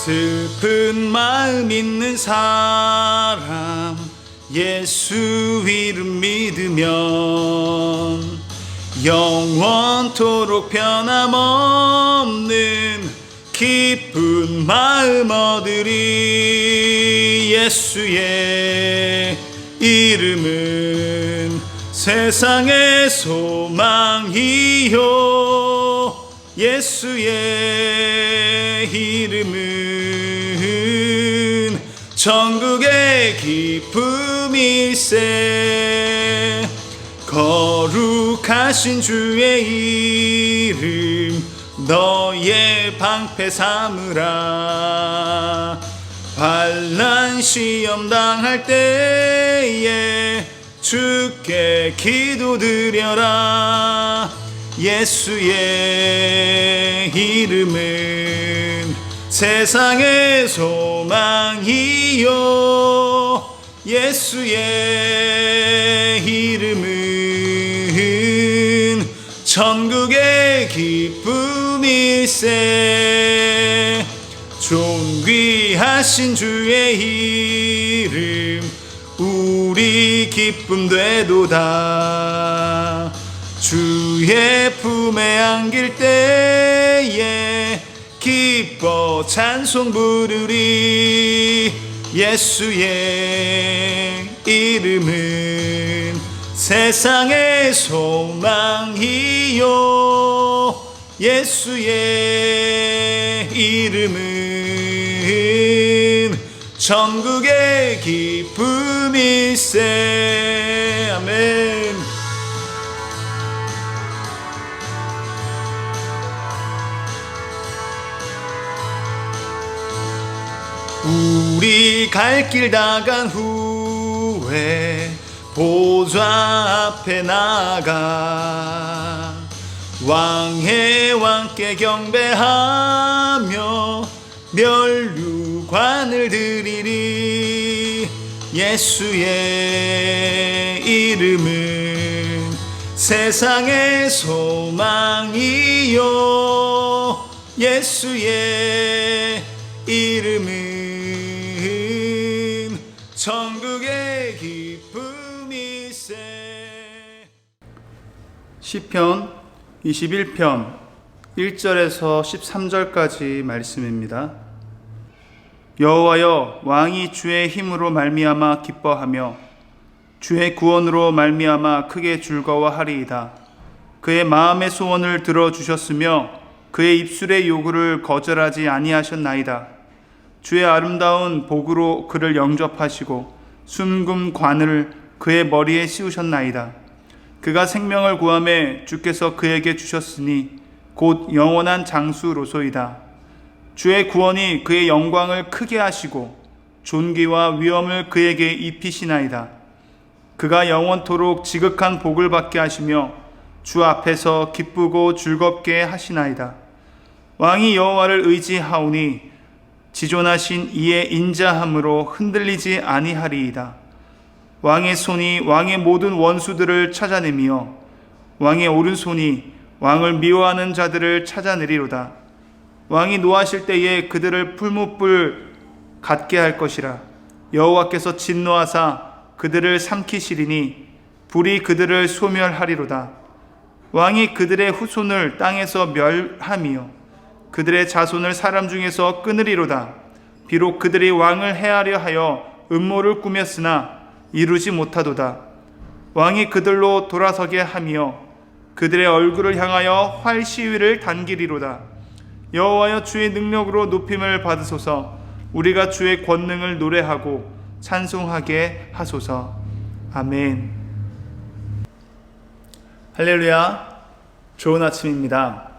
슬픈 마음 있는 사람 예수 이름 믿으면 영원토록 변함없는 기쁜 마음 얻으리. 예수의 이름은 세상의 소망이요 예수의 이름은 천국의 기쁨일세. 거룩하신 주의 이름 너의 방패 삼으라. 환난 시험 당할 때에 주께 기도드려라. 예수의 이름은 세상의 소망이요 예수의 이름은 천국의 기쁨일세. 존귀하신 주의 이름 우리 기쁨 되도다. 주의 품에 안길 때에 기뻐 찬송 부르리. 예수의 이름은 세상의 소망이요 예수의 이름은 천국의 기쁨일세. 아멘. 우리 갈 길 다 간 후에 보좌 앞에 나가 왕의 왕께 경배하며 면류관을 드리리. 예수의 이름은 세상의 소망이요 예수의 이름은 천국의 기쁨일세. 시편 21편 1절에서 13절까지 말씀입니다. 여호와여, 왕이 주의 힘으로 말미암아 기뻐하며 주의 구원으로 말미암아 크게 즐거워하리이다. 그의 마음의 소원을 들어주셨으며 그의 입술의 요구를 거절하지 아니하셨나이다. 주의 아름다운 복으로 그를 영접하시고 순금관을 그의 머리에 씌우셨나이다. 그가 생명을 구하매 주께서 그에게 주셨으니 곧 영원한 장수로소이다. 주의 구원이 그의 영광을 크게 하시고 존귀와 위엄을 그에게 입히시나이다. 그가 영원토록 지극한 복을 받게 하시며 주 앞에서 기쁘고 즐겁게 하시나이다. 왕이 여호와를 의지하오니 지존하신 이의 인자함으로 흔들리지 아니하리이다. 왕의 손이 왕의 모든 원수들을 찾아내며 왕의 오른손이 왕을 미워하는 자들을 찾아내리로다. 왕이 노하실 때에 그들을 풀무불 같게 할 것이라. 여호와께서 진노하사 그들을 삼키시리니 불이 그들을 소멸하리로다. 왕이 그들의 후손을 땅에서 멸하며 그들의 자손을 사람 중에서 끊으리로다. 비록 그들이 왕을 해하려 하여 음모를 꾸몄으나 이루지 못하도다. 왕이 그들로 돌아서게 하며 그들의 얼굴을 향하여 활 시위를 당기리로다. 여호와여, 주의 능력으로 높임을 받으소서. 우리가 주의 권능을 노래하고 찬송하게 하소서. 아멘. 할렐루야. 좋은 아침입니다.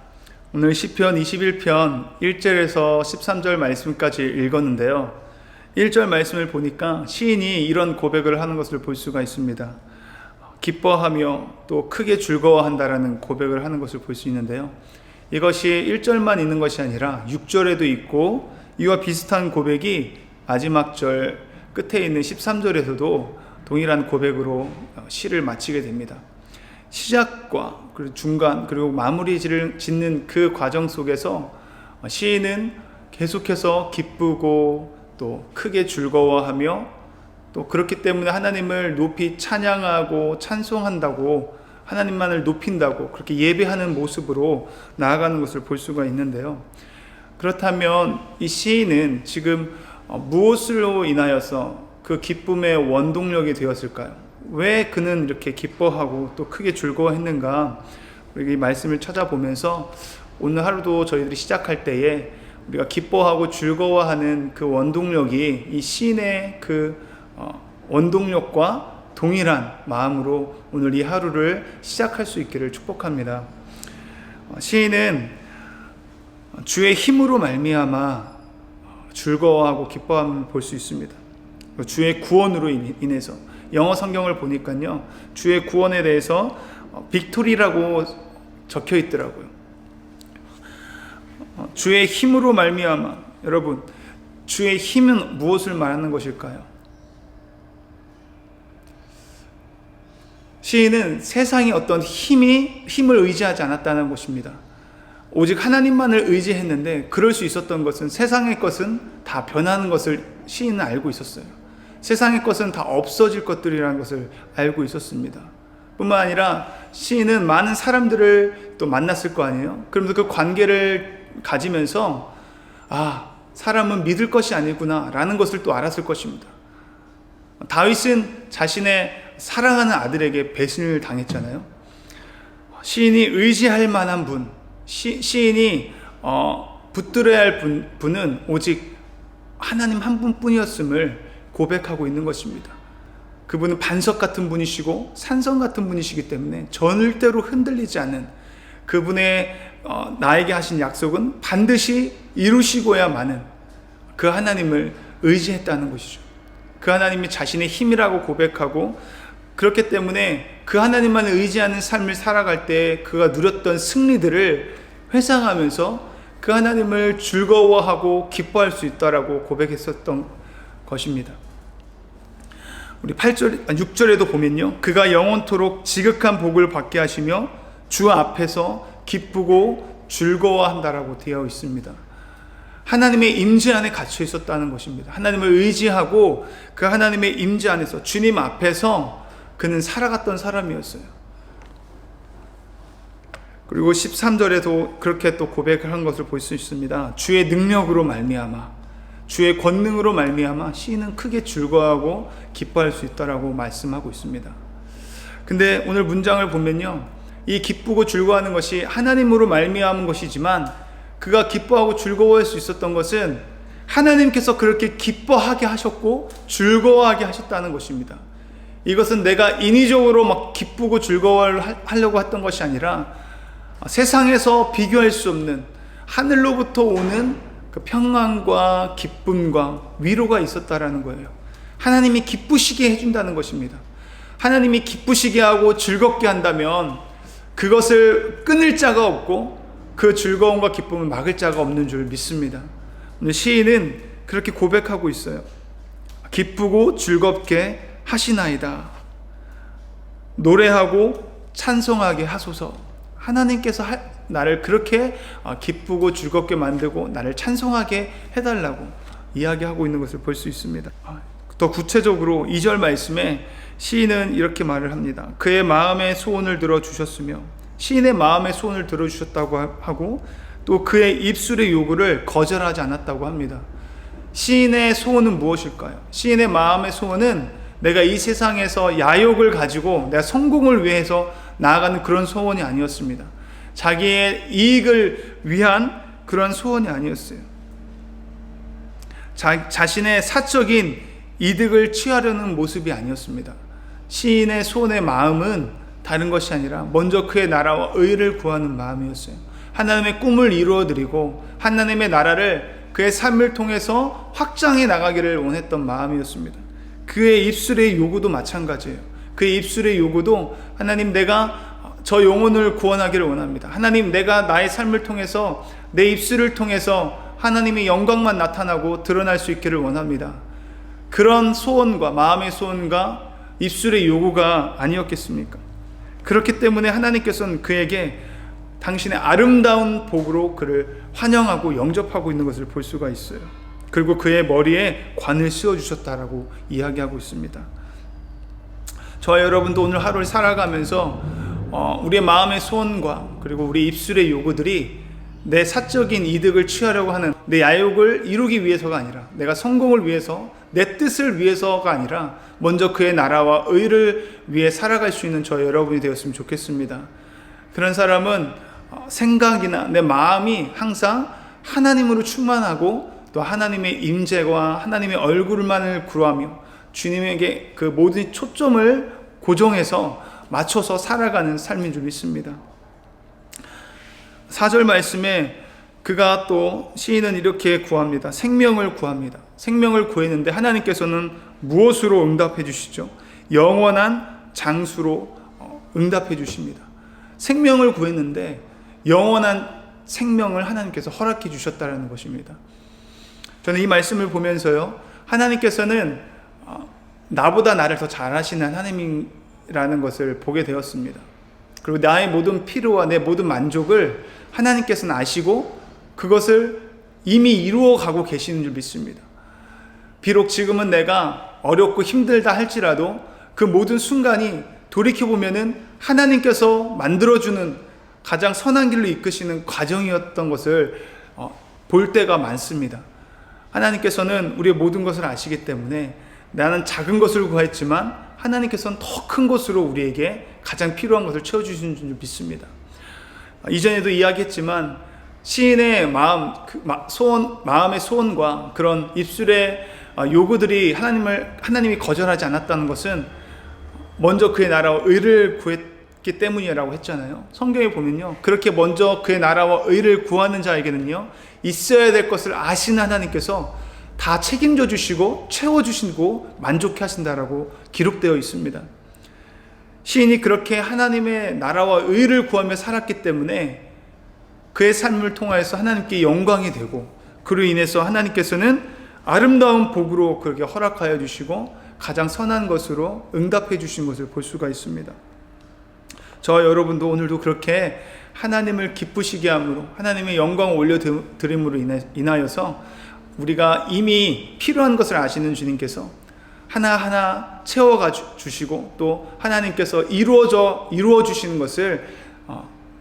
오늘 시편 21편 1절에서 13절 말씀까지 읽었는데요. 1절 말씀을 보니까 시인이 이런 고백을 하는 것을 볼 수가 있습니다. 기뻐하며 또 크게 즐거워한다라는 고백을 하는 것을 볼 수 있는데요. 이것이 1절만 있는 것이 아니라 6절에도 있고 이와 비슷한 고백이 마지막 절 끝에 있는 13절에서도 동일한 고백으로 시를 마치게 됩니다. 시작과 그리고 중간 그리고 마무리 짓는 그 과정 속에서 시인은 계속해서 기쁘고 또 크게 즐거워하며 또 그렇기 때문에 하나님을 높이 찬양하고 찬송한다고, 하나님만을 높인다고 그렇게 예배하는 모습으로 나아가는 것을 볼 수가 있는데요. 그렇다면 이 시인은 지금 무엇으로 인하여서 그 기쁨의 원동력이 되었을까요? 왜 그는 이렇게 기뻐하고 또 크게 즐거워했는가? 우리 이 말씀을 찾아보면서 오늘 하루도 저희들이 시작할 때에 우리가 기뻐하고 즐거워하는 그 원동력이 이 시인의 그 원동력과 동일한 마음으로 오늘 이 하루를 시작할 수 있기를 축복합니다. 시인은 주의 힘으로 말미암아 즐거워하고 기뻐함을 볼 수 있습니다. 주의 구원으로 인해서, 영어 성경을 보니까요, 주의 구원에 대해서 빅토리라고 적혀 있더라고요. 주의 힘으로 말미암아, 여러분, 주의 힘은 무엇을 말하는 것일까요? 시인은 세상의 어떤 힘을 의지하지 않았다는 것입니다. 오직 하나님만을 의지했는데, 그럴 수 있었던 것은 세상의 것은 다 변하는 것을 시인은 알고 있었어요. 세상의 것은 다 없어질 것들이라는 것을 알고 있었습니다. 뿐만 아니라 시인은 많은 사람들을 또 만났을 거 아니에요. 그러면서 그 관계를 가지면서 사람은 믿을 것이 아니구나 라는 것을 또 알았을 것입니다. 다윗은 자신의 사랑하는 아들에게 배신을 당했잖아요. 시인이 의지할 만한 분, 시인이 붙들어야 할 분은 오직 하나님 한 분뿐이었음을 고백하고 있는 것입니다. 그분은 반석 같은 분이시고 산성 같은 분이시기 때문에 절대로 흔들리지 않는, 그분의 나에게 하신 약속은 반드시 이루시고야만은 그 하나님을 의지했다는 것이죠. 그 하나님이 자신의 힘이라고 고백하고, 그렇기 때문에 그 하나님만을 의지하는 삶을 살아갈 때 그가 누렸던 승리들을 회상하면서 그 하나님을 즐거워하고 기뻐할 수 있다라고 고백했었던 것입니다. 우리 6절에도 보면요, 그가 영원토록 지극한 복을 받게 하시며 주 앞에서 기쁘고 즐거워한다라고 되어 있습니다. 하나님의 임재 안에 갇혀 있었다는 것입니다. 하나님을 의지하고 그 하나님의 임재 안에서, 주님 앞에서 그는 살아갔던 사람이었어요. 그리고 13절에도 그렇게 또 고백을 한 것을 볼 수 있습니다. 주의 능력으로 말미암아, 주의 권능으로 말미암아 시인은 크게 즐거워하고 기뻐할 수 있다라고 말씀하고 있습니다. 근데 오늘 문장을 보면요, 이 기쁘고 즐거워하는 것이 하나님으로 말미암은 것이지만, 그가 기뻐하고 즐거워할 수 있었던 것은 하나님께서 그렇게 기뻐하게 하셨고 즐거워하게 하셨다는 것입니다. 이것은 내가 인위적으로 막 기쁘고 즐거워하려고 했던 것이 아니라 세상에서 비교할 수 없는 하늘로부터 오는 그 평안과 기쁨과 위로가 있었다라는 거예요. 하나님이 기쁘시게 해준다는 것입니다. 하나님이 기쁘시게 하고 즐겁게 한다면 그것을 끊을 자가 없고 그 즐거움과 기쁨을 막을 자가 없는 줄 믿습니다. 오늘 시인은 그렇게 고백하고 있어요. 기쁘고 즐겁게 하시나이다. 노래하고 찬송하게 하소서. 하나님께서 나를 그렇게 기쁘고 즐겁게 만들고 나를 찬송하게 해달라고 이야기하고 있는 것을 볼 수 있습니다. 더 구체적으로 2절 말씀에 시인은 이렇게 말을 합니다. 그의 마음의 소원을 들어주셨으며, 시인의 마음의 소원을 들어주셨다고 하고, 또 그의 입술의 요구를 거절하지 않았다고 합니다. 시인의 소원은 무엇일까요? 시인의 마음의 소원은 내가 이 세상에서 야욕을 가지고 내가 성공을 위해서 나아가는 그런 소원이 아니었습니다. 자기의 이익을 위한 그런 소원이 아니었어요. 자신의 사적인 이득을 취하려는 모습이 아니었습니다. 시인의 소원의 마음은 다른 것이 아니라 먼저 그의 나라와 의를 구하는 마음이었어요. 하나님의 꿈을 이루어드리고 하나님의 나라를 그의 삶을 통해서 확장해 나가기를 원했던 마음이었습니다. 그의 입술의 요구도 마찬가지예요. 그의 입술의 요구도 하나님, 내가 저 영혼을 구원하기를 원합니다. 하나님, 내가 나의 삶을 통해서, 내 입술을 통해서 하나님의 영광만 나타나고 드러날 수 있기를 원합니다. 그런 소원과 마음의 소원과 입술의 요구가 아니었겠습니까? 그렇기 때문에 하나님께서는 그에게 당신의 아름다운 복으로 그를 환영하고 영접하고 있는 것을 볼 수가 있어요. 그리고 그의 머리에 관을 씌워주셨다라고 이야기하고 있습니다. 저와 여러분도 오늘 하루를 살아가면서 우리의 마음의 소원과 그리고 우리 입술의 요구들이 내 사적인 이득을 취하려고 하는 내 야욕을 이루기 위해서가 아니라, 내가 성공을 위해서, 내 뜻을 위해서가 아니라 먼저 그의 나라와 의를 위해 살아갈 수 있는 저 여러분이 되었으면 좋겠습니다. 그런 사람은 생각이나 내 마음이 항상 하나님으로 충만하고 또 하나님의 임재와 하나님의 얼굴만을 구하며 주님에게 그 모든 초점을 고정해서 맞춰서 살아가는 삶인 줄 믿습니다. 4절 말씀에 그가 또 시인은 이렇게 구합니다. 생명을 구합니다. 생명을 구했는데 하나님께서는 무엇으로 응답해 주시죠? 영원한 장수로 응답해 주십니다. 생명을 구했는데 영원한 생명을 하나님께서 허락해 주셨다는 것입니다. 저는 이 말씀을 보면서요, 하나님께서는 나보다 나를 더 잘하시는 하나님이라는 것을 보게 되었습니다. 그리고 나의 모든 필요와 내 모든 만족을 하나님께서는 아시고 그것을 이미 이루어 가고 계시는 줄 믿습니다. 비록 지금은 내가 어렵고 힘들다 할지라도 그 모든 순간이 돌이켜보면은 하나님께서 만들어주는 가장 선한 길로 이끄시는 과정이었던 것을 볼 때가 많습니다. 하나님께서는 우리의 모든 것을 아시기 때문에 나는 작은 것을 구했지만 하나님께서는 더 큰 것으로 우리에게 가장 필요한 것을 채워주시는 줄 믿습니다. 이전에도 이야기했지만 시인의 마음의 소원과 그런 입술의 요구들이 하나님이 거절하지 않았다는 것은 먼저 그의 나라와 의를 구했기 때문이라고 했잖아요. 성경에 보면요, 그렇게 먼저 그의 나라와 의를 구하는 자에게는요, 있어야 될 것을 아시는 하나님께서 다 책임져 주시고 채워주시고 만족해 하신다라고 기록되어 있습니다. 시인이 그렇게 하나님의 나라와 의를 구하며 살았기 때문에 그의 삶을 통하여서 하나님께 영광이 되고, 그로 인해서 하나님께서는 아름다운 복으로 그렇게 허락하여 주시고 가장 선한 것으로 응답해 주신 것을 볼 수가 있습니다. 저와 여러분도 오늘도 그렇게 하나님을 기쁘시게 함으로, 하나님의 영광을 올려드림으로 인하여서 우리가 이미 필요한 것을 아시는 주님께서 하나하나 채워가 주시고 또 하나님께서 이루어 주시는 것을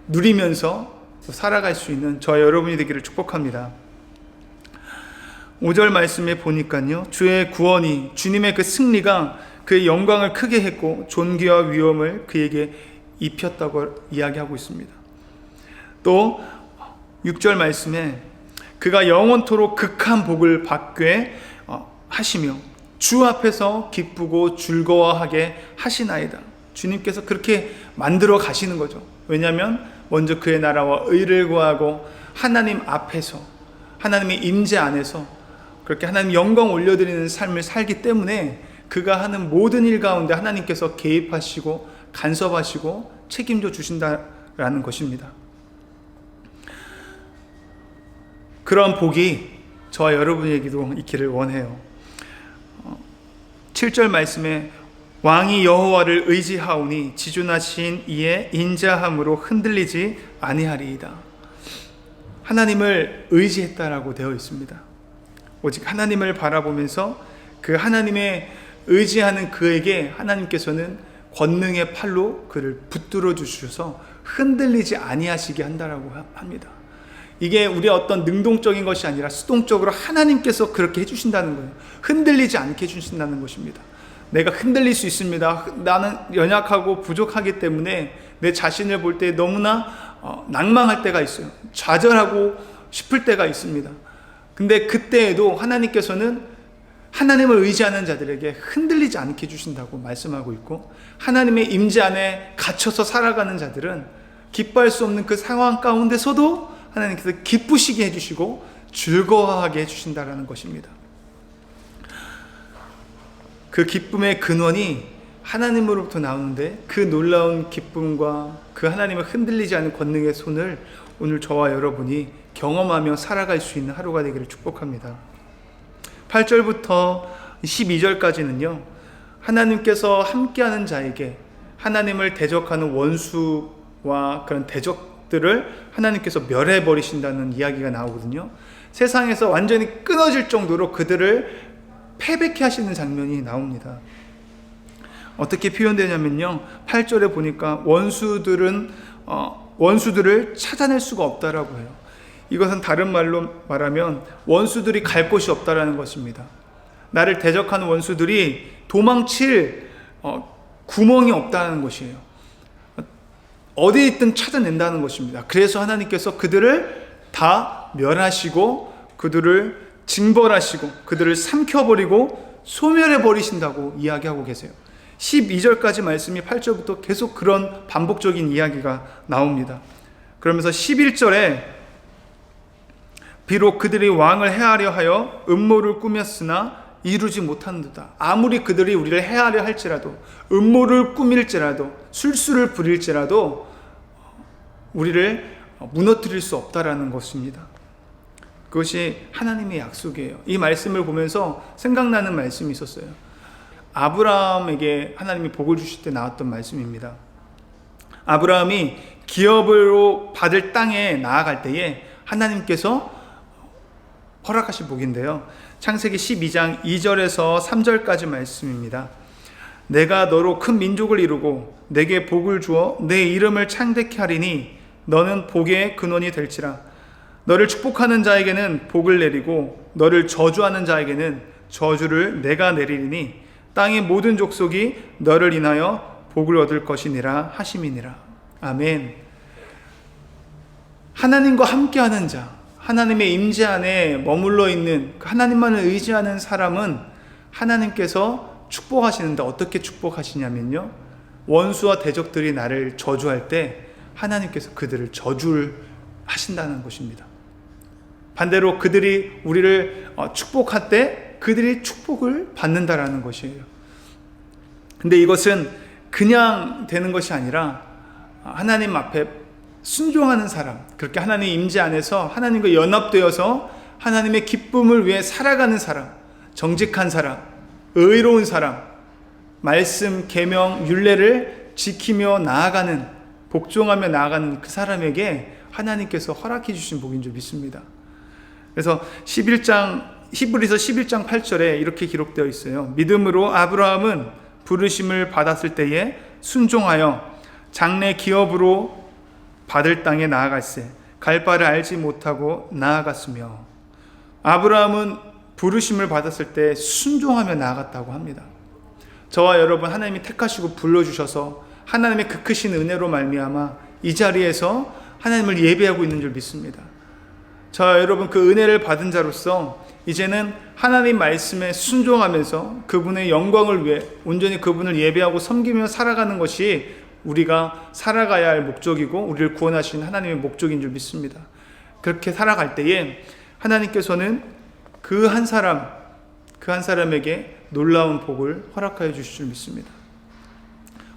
누리면서 살아갈 수 있는 저와 여러분이 되기를 축복합니다. 5절 말씀에 보니까요, 주의 구원이, 주님의 그 승리가 그의 영광을 크게 했고 존귀와 위엄을 그에게 입혔다고 이야기하고 있습니다. 또 6절 말씀에 그가 영원토록 극한 복을 받게 하시며 주 앞에서 기쁘고 즐거워하게 하시나이다. 주님께서 그렇게 만들어 가시는 거죠. 왜냐하면 먼저 그의 나라와 의를 구하고 하나님 앞에서, 하나님의 임재 안에서 그렇게 하나님 영광 올려드리는 삶을 살기 때문에 그가 하는 모든 일 가운데 하나님께서 개입하시고 간섭하시고 책임져 주신다라는 것입니다. 그러한 복이 저와 여러분에게도 있기를 원해요. 7절 말씀에 왕이 여호와를 의지하오니 지존하신 이의 인자함으로 흔들리지 아니하리이다. 하나님을 의지했다라고 되어 있습니다. 오직 하나님을 바라보면서 그 하나님의 의지하는 그에게 하나님께서는 권능의 팔로 그를 붙들어 주셔서 흔들리지 아니하시게 한다라고 합니다. 이게 우리의 어떤 능동적인 것이 아니라 수동적으로 하나님께서 그렇게 해주신다는 거예요. 흔들리지 않게 해주신다는 것입니다. 내가 흔들릴 수 있습니다. 나는 연약하고 부족하기 때문에 내 자신을 볼 때 너무나 낭망할 때가 있어요. 좌절하고 싶을 때가 있습니다. 근데 그때에도 하나님께서는 하나님을 의지하는 자들에게 흔들리지 않게 해주신다고 말씀하고 있고, 하나님의 임재 안에 갇혀서 살아가는 자들은 기뻐할 수 없는 그 상황 가운데서도 하나님께서 기쁘시게 해주시고 즐거워하게 해주신다라는 것입니다. 그 기쁨의 근원이 하나님으로부터 나오는데 그 놀라운 기쁨과 그 하나님의 흔들리지 않은 권능의 손을 오늘 저와 여러분이 경험하며 살아갈 수 있는 하루가 되기를 축복합니다. 8절부터 12절까지는요, 하나님께서 함께하는 자에게 하나님을 대적하는 원수와 그런 대적들을 하나님께서 멸해 버리신다는 이야기가 나오거든요. 세상에서 완전히 끊어질 정도로 그들을 패배케 하시는 장면이 나옵니다. 어떻게 표현되냐면요, 8절에 보니까 원수들을 찾아낼 수가 없다라고 해요. 이것은 다른 말로 말하면 원수들이 갈 곳이 없다라는 것입니다. 나를 대적하는 원수들이 도망칠 구멍이 없다는 것이에요. 어디에 있든 찾아낸다는 것입니다. 그래서 하나님께서 그들을 다 멸하시고 그들을 징벌하시고 그들을 삼켜버리고 소멸해버리신다고 이야기하고 계세요. 12절까지 말씀이 8절부터 계속 그런 반복적인 이야기가 나옵니다. 그러면서 11절에 비록 그들이 왕을 해하려 하여 음모를 꾸몄으나 이루지 못한다. 아무리 그들이 우리를 해하려 할지라도, 음모를 꾸밀지라도, 술수를 부릴지라도 우리를 무너뜨릴 수 없다라는 것입니다. 그것이 하나님의 약속이에요. 이 말씀을 보면서 생각나는 말씀이 있었어요. 아브라함에게 하나님이 복을 주실 때 나왔던 말씀입니다. 아브라함이 기업으로 받을 땅에 나아갈 때에 하나님께서 허락하신 복인데요. 창세기 12장 2절에서 3절까지 말씀입니다. 내가 너로 큰 민족을 이루고 내게 복을 주어 내 이름을 창대케 하리니 너는 복의 근원이 될지라. 너를 축복하는 자에게는 복을 내리고 너를 저주하는 자에게는 저주를 내가 내리리니 땅의 모든 족속이 너를 인하여 복을 얻을 것이니라 하심이니라. 아멘. 하나님과 함께하는 자, 하나님의 임재 안에 머물러 있는 하나님만을 의지하는 사람은 하나님께서 축복하시는데 어떻게 축복하시냐면요, 원수와 대적들이 나를 저주할 때 하나님께서 그들을 저주를 하신다는 것입니다. 반대로 그들이 우리를 축복할 때 그들이 축복을 받는다라는 것이에요. 근데 이것은 그냥 되는 것이 아니라 하나님 앞에 순종하는 사람, 그렇게 하나님 임재 안에서 하나님과 연합되어서 하나님의 기쁨을 위해 살아가는 사람, 정직한 사람, 의로운 사람, 말씀, 계명, 율례를 지키며 나아가는, 복종하며 나아가는 그 사람에게 하나님께서 허락해 주신 복인 줄 믿습니다. 그래서 히브리서 11장 8절에 이렇게 기록되어 있어요. 믿음으로 아브라함은 부르심을 받았을 때에 순종하여 장래 기업으로 받을 땅에 나아갈새 갈 바를 알지 못하고 나아갔으며, 아브라함은 부르심을 받았을 때 순종하며 나아갔다고 합니다. 저와 여러분, 하나님이 택하시고 불러주셔서 하나님의 그 크신 은혜로 말미암아 이 자리에서 하나님을 예배하고 있는 줄 믿습니다. 저와 여러분, 그 은혜를 받은 자로서 이제는 하나님 말씀에 순종하면서 그분의 영광을 위해 온전히 그분을 예배하고 섬기며 살아가는 것이 우리가 살아가야 할 목적이고 우리를 구원하신 하나님의 목적인 줄 믿습니다. 그렇게 살아갈 때에 하나님께서는 그 한 사람에게 놀라운 복을 허락하여 주실 줄 믿습니다.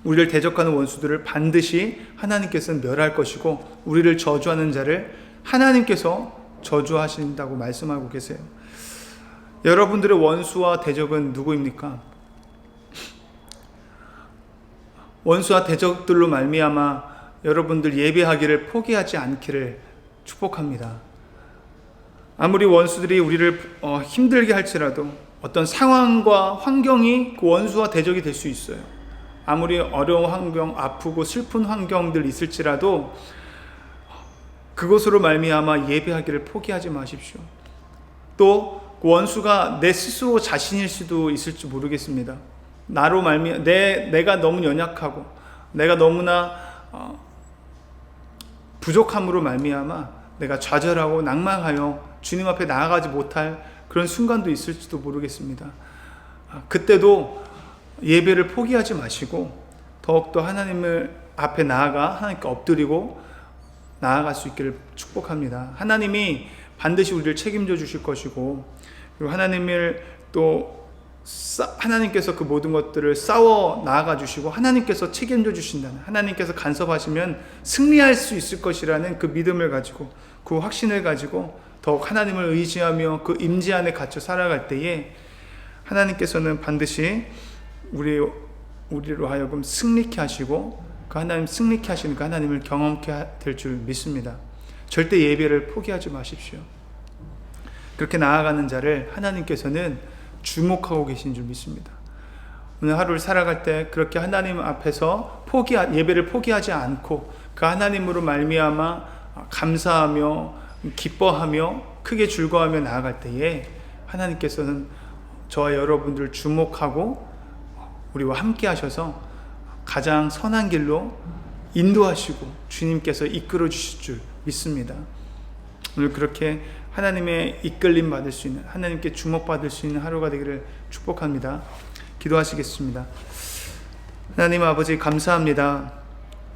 우리를 대적하는 원수들을 반드시 하나님께서는 멸할 것이고 우리를 저주하는 자를 하나님께서 저주하신다고 말씀하고 계세요. 여러분들의 원수와 대적은 누구입니까? 원수와 대적들로 말미암아 여러분들 예배하기를 포기하지 않기를 축복합니다. 아무리 원수들이 우리를 힘들게 할지라도 어떤 상황과 환경이 그 원수와 대적이 될 수 있어요. 아무리 어려운 환경, 아프고 슬픈 환경들 있을지라도 그것으로 말미암아 예배하기를 포기하지 마십시오. 또 그 원수가 내 스스로 자신일 수도 있을지 모르겠습니다. 나로 내가 너무 연약하고 내가 너무나 부족함으로 말미암아 내가 좌절하고 낭망하여 주님 앞에 나아가지 못할 그런 순간도 있을지도 모르겠습니다. 그때도 예배를 포기하지 마시고 더욱더 하나님을 앞에 나아가 하나님께 엎드리고 나아갈 수 있기를 축복합니다. 하나님이 반드시 우리를 책임져 주실 것이고, 그리고 하나님께서 그 모든 것들을 싸워 나아가 주시고 하나님께서 책임져 주신다는, 하나님께서 간섭하시면 승리할 수 있을 것이라는 그 믿음을 가지고, 그 확신을 가지고 더욱 하나님을 의지하며 그 임재 안에 갇혀 살아갈 때에 하나님께서는 반드시 우리로 하여금 승리케 하시고 그 하나님 승리케 하시는 그 하나님을 경험케 될 줄 믿습니다. 절대 예배를 포기하지 마십시오. 그렇게 나아가는 자를 하나님께서는 주목하고 계신 줄 믿습니다. 오늘 하루를 살아갈 때 그렇게 하나님 앞에서 예배를 포기하지 않고 그 하나님으로 말미암아 감사하며 기뻐하며 크게 즐거워하며 나아갈 때에 하나님께서는 저와 여러분들을 주목하고 우리와 함께 하셔서 가장 선한 길로 인도하시고 주님께서 이끌어 주실 줄 믿습니다. 오늘 그렇게 하나님의 이끌림 받을 수 있는, 하나님께 주목받을 수 있는 하루가 되기를 축복합니다. 기도하시겠습니다. 하나님 아버지 감사합니다.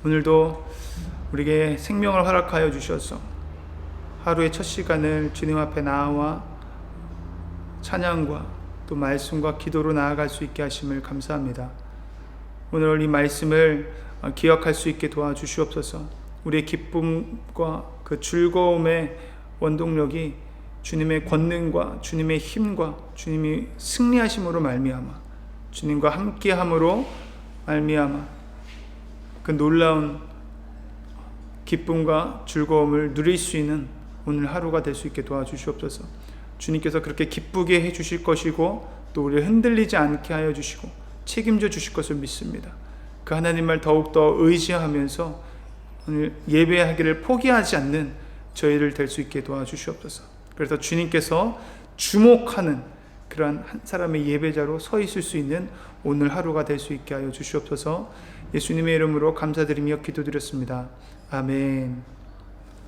오늘도 우리에게 생명을 허락하여 주셔서 하루의 첫 시간을 주님 앞에 나와 찬양과 또 말씀과 기도로 나아갈 수 있게 하심을 감사합니다. 오늘 이 말씀을 기억할 수 있게 도와주시옵소서. 우리의 기쁨과 그 즐거움의 원동력이 주님의 권능과 주님의 힘과 주님이 승리하심으로 말미암아 주님과 함께함으로 말미암아 그 놀라운 기쁨과 즐거움을 누릴 수 있는 오늘 하루가 될 수 있게 도와주시옵소서. 주님께서 그렇게 기쁘게 해주실 것이고 또 우리를 흔들리지 않게 하여 주시고 책임져 주실 것을 믿습니다. 그 하나님을 더욱더 의지하면서 오늘 예배하기를 포기하지 않는 저희를 될 수 있게 도와주시옵소서. 그래서 주님께서 주목하는 그러한 한 사람의 예배자로 서 있을 수 있는 오늘 하루가 될 수 있게 하여 주시옵소서. 예수님의 이름으로 감사드리며 기도드렸습니다. 아멘.